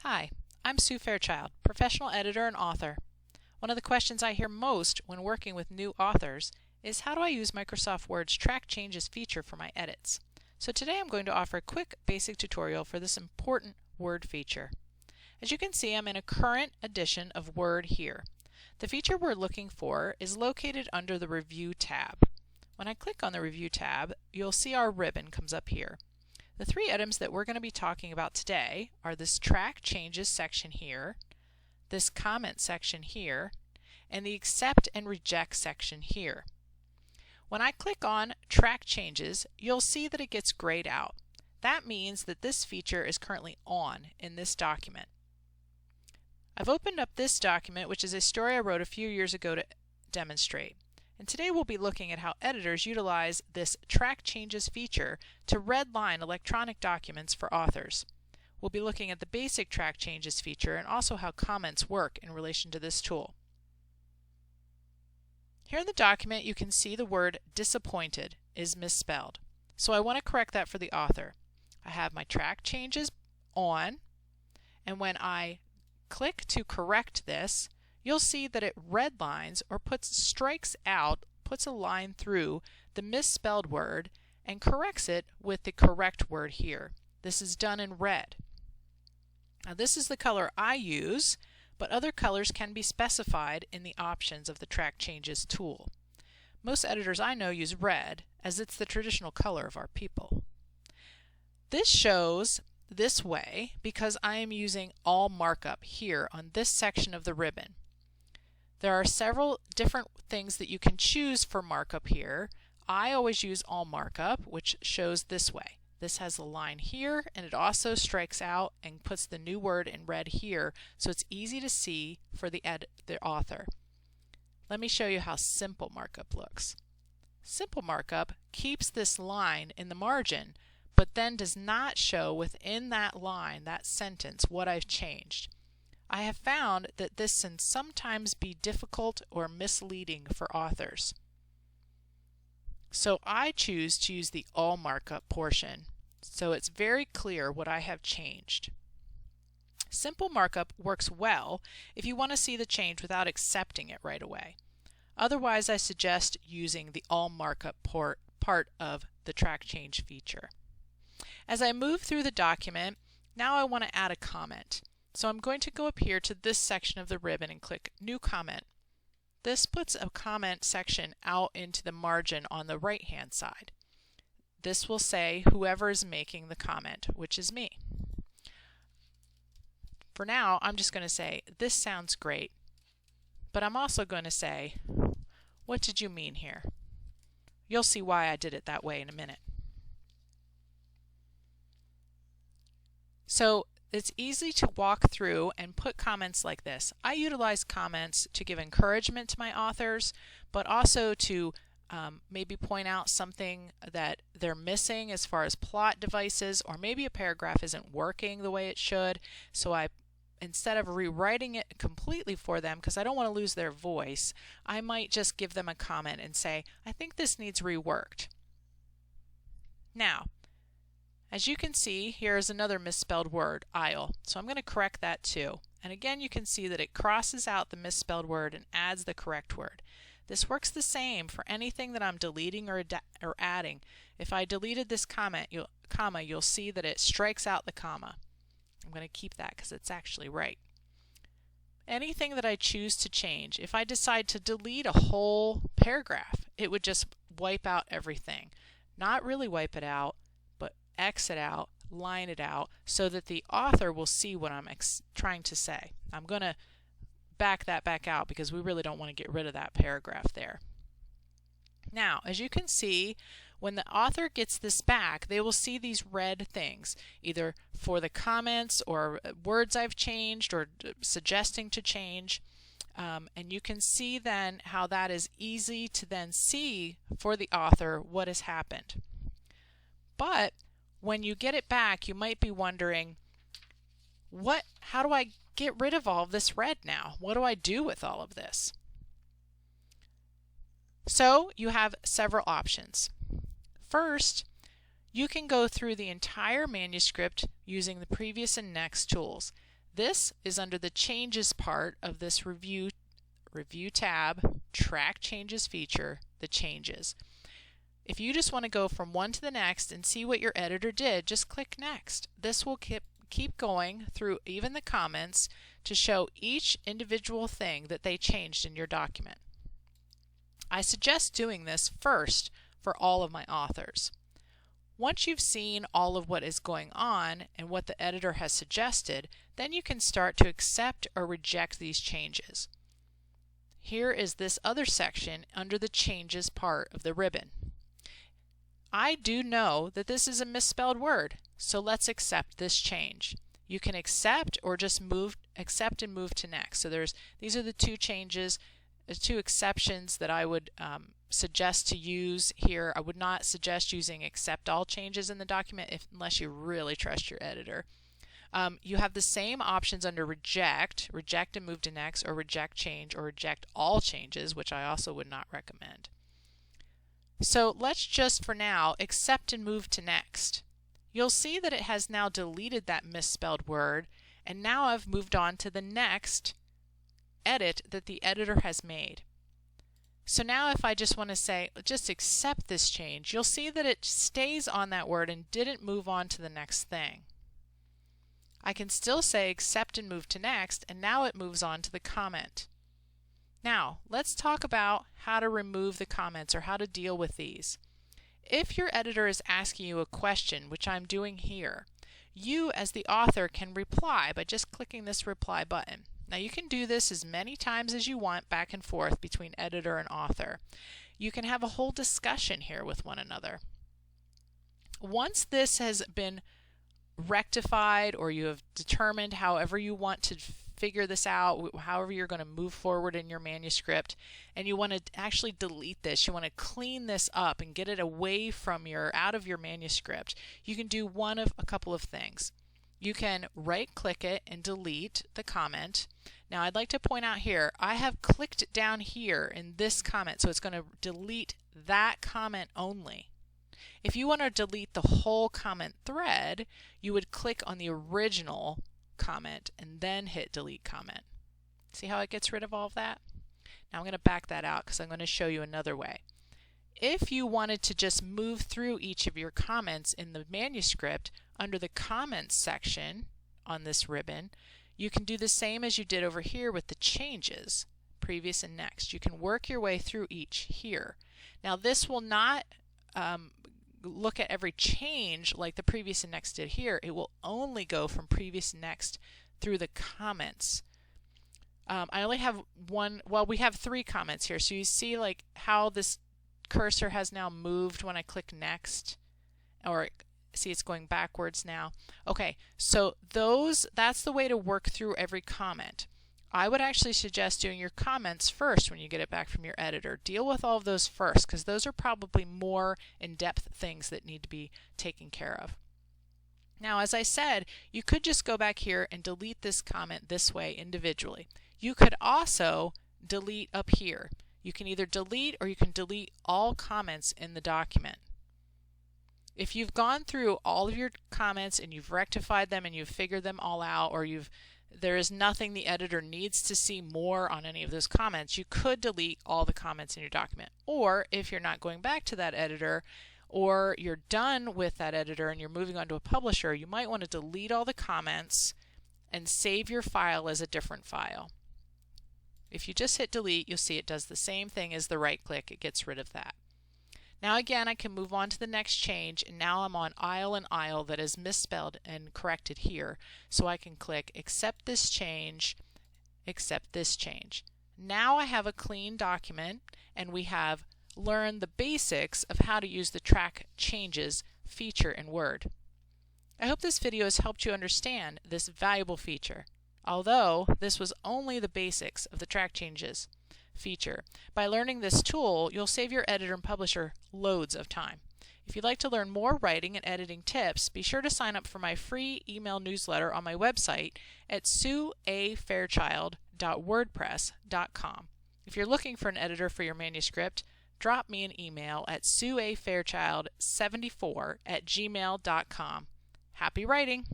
Hi, I'm Sue Fairchild, professional editor and author. One of the questions I hear most when working with new authors is how do I use Microsoft Word's Track Changes feature for my edits? So today I'm going to offer a quick basic tutorial for this important Word feature. As you can see, I'm in a current edition of Word here. The feature we're looking for is located under the Review tab. When I click on the Review tab, you'll see our ribbon comes up here. The three items that we're going to be talking about today are this Track Changes section here, this Comment section here, and the Accept and Reject section here. When I click on Track Changes, you'll see that it gets grayed out. That means that this feature is currently on in this document. I've opened up this document, which is a story I wrote a few years ago to demonstrate. And today we'll be looking at how editors utilize this Track Changes feature to redline electronic documents for authors. We'll be looking at the basic Track Changes feature and also how comments work in relation to this tool. Here in the document you can see the word disappointed is misspelled. So I want to correct that for the author. I have my Track Changes on, and when I click to correct this, you'll see that it redlines or strikes out, puts a line through the misspelled word and corrects it with the correct word here. This is done in red. Now this is the color I use, but other colors can be specified in the options of the Track Changes tool. Most editors I know use red as it's the traditional color of our people. This shows this way because I am using all markup here on this section of the ribbon. There are several different things that you can choose for markup here. I always use all markup, which shows this way. This has a line here, and it also strikes out and puts the new word in red here, so it's easy to see for the author. Let me show you how simple markup looks. Simple markup keeps this line in the margin, but then does not show within that line, that sentence, what I've changed. I have found that this can sometimes be difficult or misleading for authors. So I choose to use the all markup portion, so it's very clear what I have changed. Simple markup works well if you want to see the change without accepting it right away. Otherwise, I suggest using the all markup part of the Track Change feature. As I move through the document, now I want to add a comment. So I'm going to go up here to this section of the ribbon and click New Comment. This puts a comment section out into the margin on the right hand side. This will say whoever is making the comment, which is me. For now, I'm just going to say, this sounds great, but I'm also going to say, what did you mean here? You'll see why I did it that way in a minute. So it's easy to walk through and put comments like this. I utilize comments to give encouragement to my authors, but also to maybe point out something that they're missing as far as plot devices, or maybe a paragraph isn't working the way it should. So instead of rewriting it completely for them, because I don't want to lose their voice, I might just give them a comment and say, I think this needs reworked. Now, as you can see, here is another misspelled word, aisle. So I'm going to correct that too. And again, you can see that it crosses out the misspelled word and adds the correct word. This works the same for anything that I'm deleting or adding. If I deleted this comma, you'll see that it strikes out the comma. I'm going to keep that because it's actually right. Anything that I choose to change, if I decide to delete a whole paragraph, it would just wipe out everything. Not really wipe it out, X it out, line it out, so that the author will see what I'm trying to say. I'm going to back that back out because we really don't want to get rid of that paragraph there. Now, as you can see, when the author gets this back, they will see these red things, either for the comments or words I've changed or suggesting to change. And you can see then how that is easy to then see for the author what has happened. But when you get it back, you might be wondering, how do I get rid of all of this red now? What do I do with all of this? So you have several options. First, you can go through the entire manuscript using the previous and next tools. This is under the Changes part of this Review tab, Track Changes feature, the Changes. If you just want to go from one to the next and see what your editor did, just click Next. This will keep going through even the comments to show each individual thing that they changed in your document. I suggest doing this first for all of my authors. Once you've seen all of what is going on and what the editor has suggested, then you can start to accept or reject these changes. Here is this other section under the Changes part of the ribbon. I do know that this is a misspelled word, so let's accept this change. You can accept or just accept and move to next. So these are the two changes, the two exceptions that I would suggest to use here. I would not suggest using accept all changes in the document unless you really trust your editor. You have the same options under reject and move to next, or reject change, or reject all changes, which I also would not recommend. So let's just for now accept and move to next. You'll see that it has now deleted that misspelled word, and now I've moved on to the next edit that the editor has made. So now if I just want to say just accept this change, you'll see that it stays on that word and didn't move on to the next thing. I can still say accept and move to next, and now it moves on to the comment. Now, let's talk about how to remove the comments or how to deal with these. If your editor is asking you a question, which I'm doing here, you as the author can reply by just clicking this reply button. Now you can do this as many times as you want back and forth between editor and author. You can have a whole discussion here with one another. Once this has been rectified, or you have determined however you want to figure this out, however you're going to move forward in your manuscript, and you want to actually delete this, you want to clean this up and get it away from out of your manuscript, you can do one of a couple of things. You can right click it and delete the comment. Now I'd like to point out here, I have clicked down here in this comment, so it's going to delete that comment only. If you want to delete the whole comment thread, you would click on the original comment and then hit delete comment. See how it gets rid of all of that? Now I'm going to back that out because I'm going to show you another way. If you wanted to just move through each of your comments in the manuscript under the comments section on this ribbon, you can do the same as you did over here with the changes, previous and next. You can work your way through each here. Now this will not look at every change like the previous and next did here. It will only go from previous and next through the comments. I only have one, well, we have 3 comments here, so you see like how this cursor has now moved when I click next, or see it's going backwards now. Okay, so that's the way to work through every comment. I would actually suggest doing your comments first when you get it back from your editor. Deal with all of those first, because those are probably more in-depth things that need to be taken care of. Now, as I said, you could just go back here and delete this comment this way individually. You could also delete up here. You can either delete or you can delete all comments in the document. If you've gone through all of your comments and you've rectified them and you've figured them all out, or there is nothing the editor needs to see more on any of those comments, you could delete all the comments in your document. Or if you're not going back to that editor, or you're done with that editor and you're moving on to a publisher, you might want to delete all the comments and save your file as a different file. If you just hit delete, you'll see it does the same thing as the right click. It gets rid of that. Now again, I can move on to the next change, and now I'm on aisle and aisle that is misspelled and corrected here. So I can click accept this change, accept this change. Now I have a clean document, and we have learned the basics of how to use the track changes feature in Word. I hope this video has helped you understand this valuable feature, although this was only the basics of the track changes feature. By learning this tool, you'll save your editor and publisher loads of time. If you'd like to learn more writing and editing tips, be sure to sign up for my free email newsletter on my website at sueafairchild.wordpress.com. If you're looking for an editor for your manuscript, drop me an email at sueafairchild74@gmail.com. Happy writing!